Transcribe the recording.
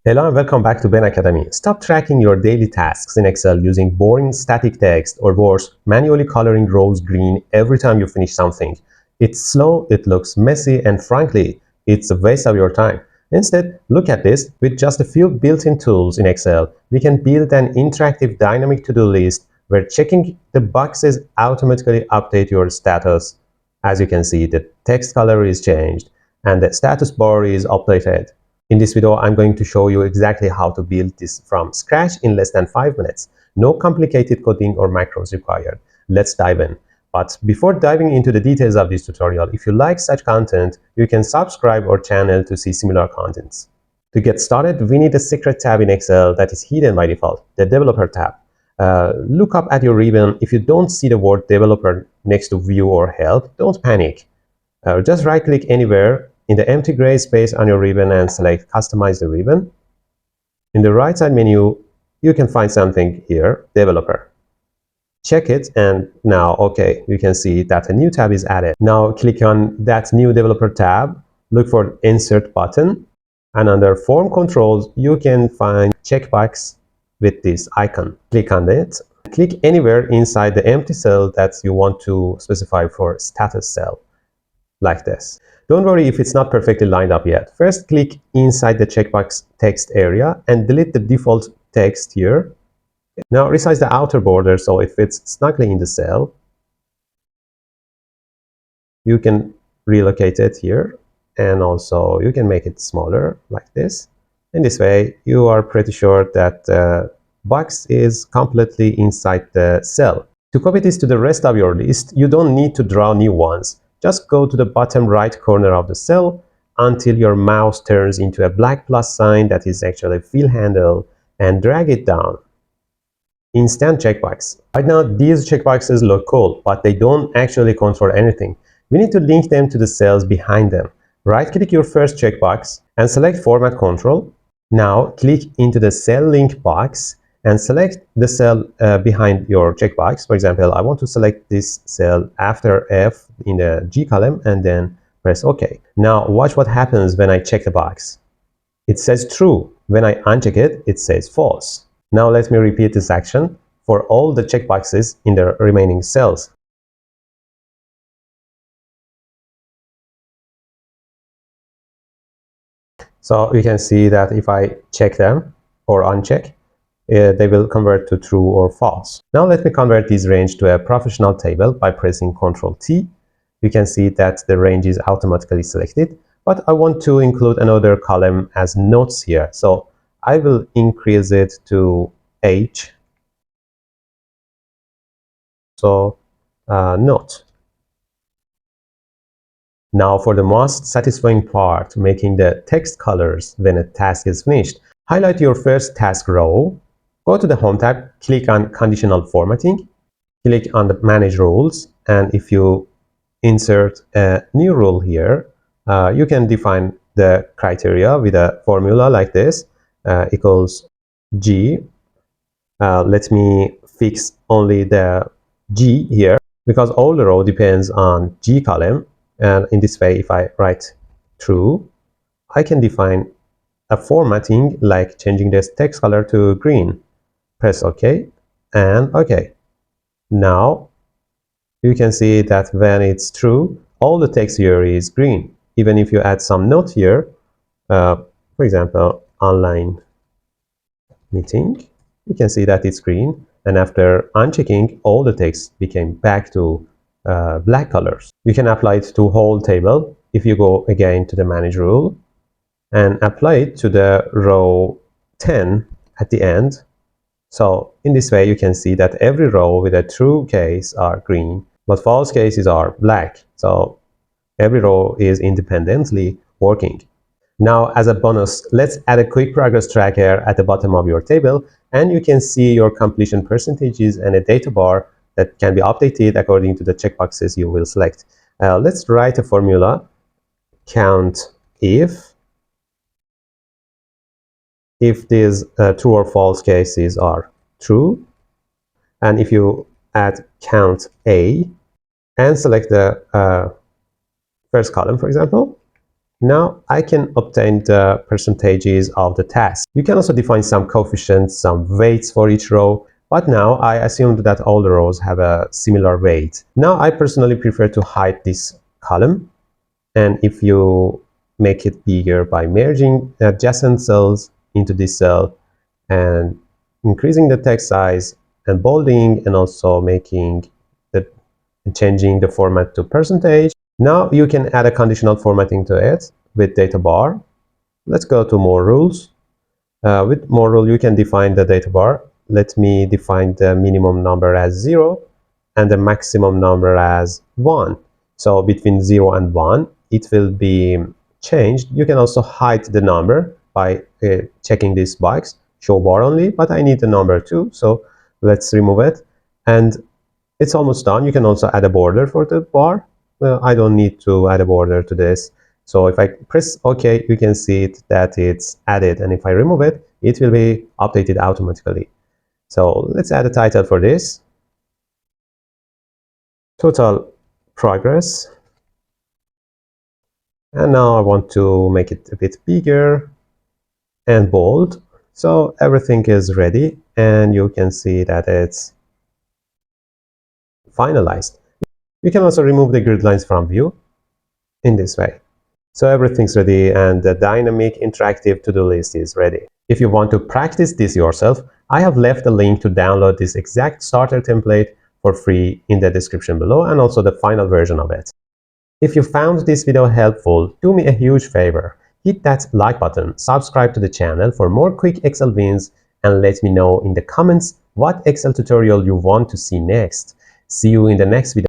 Hello and welcome back to Ben Academy. Stop tracking your daily tasks in Excel using boring static text, or worse, manually coloring rows green every time you finish something. It's slow, it looks messy, and frankly, it's a waste of your time. Instead, look at this. With just a few built-in tools in Excel, we can build an interactive dynamic to-do list where checking the boxes automatically update your status. As you can see, the text color is changed and the status bar is updated. In this video, I'm going to show you exactly how to build this from scratch in less than 5 minutes. No complicated coding or macros required. Let's dive in. But before diving into the details of this tutorial, if you like such content, you can subscribe our channel to see similar contents. To get started, we need a secret tab in Excel that is hidden by default, the Developer tab. Look up at your ribbon. If you don't see the word Developer next to View or Help, don't panic. Just right-click anywhere in the empty gray space on your ribbon and select Customize the ribbon. In the right side menu, you can find something here, Developer. Check it, and now, okay, you can see that a new tab is added. Now click on that new Developer tab, look for Insert button, and under Form Controls, you can find Checkbox with this icon. Click on it. Click anywhere inside the empty cell that you want to specify for status cell, like this. Don't worry if it's not perfectly lined up yet. First, click inside the checkbox text area and delete the default text here. Now resize the outer border so it fits snugly in the cell. You can relocate it here, and also you can make it smaller like this. In this way, you are pretty sure that the box is completely inside the cell. To copy this to the rest of your list, you don't need to draw new ones. Just go to the bottom right corner of the cell until your mouse turns into a black plus sign that is actually a fill handle, and drag it down. Instant checkbox. Right now, these checkboxes look cool, but they don't actually control anything. We need to link them to the cells behind them. Right-click your first checkbox and select Format Control. Now, click into the cell link box and select the cell behind your checkbox. For example, I want to select this cell after F in the G column and then press OK. Now, watch what happens when I check the box. It says true. When I uncheck it, it says false. Now let me repeat this action for all the checkboxes in the remaining cells. So you can see that if I check them or uncheck, they will convert to true or false. Now let me convert this range to a professional table by pressing Ctrl T. You can see that the range is automatically selected, but I want to include another column as notes here. So I will increase it to H. So note. Now for the most satisfying part, making the text colors when a task is finished. Highlight your first task row, go to the Home tab, click on Conditional Formatting, click on the Manage Rules, and if you insert a new rule here, you can define the criteria with a formula like this, equals G. Let me fix only the G here, because all the row depends on G column. And in this way, if I write true, I can define a formatting like changing this text color to green. Press OK and OK. Now you can see that when it's true, all the text here is green. Even if you add some note here, for example, online meeting, you can see that it's green. And after unchecking, all the text became back to black colors. You can apply it to whole table if you go again to the Manage rule and apply it to the row 10 at the end. So in this way, you can see that every row with a true case are green, but false cases are black. So every row is independently working. Now, as a bonus, let's add a quick progress tracker at the bottom of your table, and you can see your completion percentages and a data bar that can be updated according to the checkboxes you will select. Let's write a formula, COUNTIF. If these true or false cases are true, and if you add count A and select the first column, for example, Now I can obtain the percentages of the task. You can also define some coefficients, some weights for each row, but now I assumed that all the rows have a similar weight. Now I personally prefer to hide this column, and if you make it bigger by merging adjacent cells into this cell and increasing the text size and bolding and also making the changing the format to percentage. Now you can add a conditional formatting to it with data bar. Let's go to more rules. With more rule, you can define the data bar. Let me define the minimum number as 0 and the maximum number as 1. So between 0 and 1, it will be changed. You can also hide the number by checking this box, show bar only, but I need the number too, so let's remove it. And it's almost done. You can also add a border for the bar. Well, I don't need to add a border to this. So if I press OK, you can see it that it's added. And if I remove it, it will be updated automatically. So let's add a title for this. Total progress. And now I want to make it a bit bigger and bold. So everything is ready, and you can see that it's finalized. You can also remove the grid lines from view in this way. So everything's ready, and the dynamic interactive to-do list is ready. If you want to practice this yourself, I have left a link to download this exact starter template for free in the description below, and also the final version of it. If you found this video helpful, do me a huge favor. Hit that like button, subscribe to the channel for more quick Excel wins, and let me know in the comments what Excel tutorial you want to see next. See you in the next video.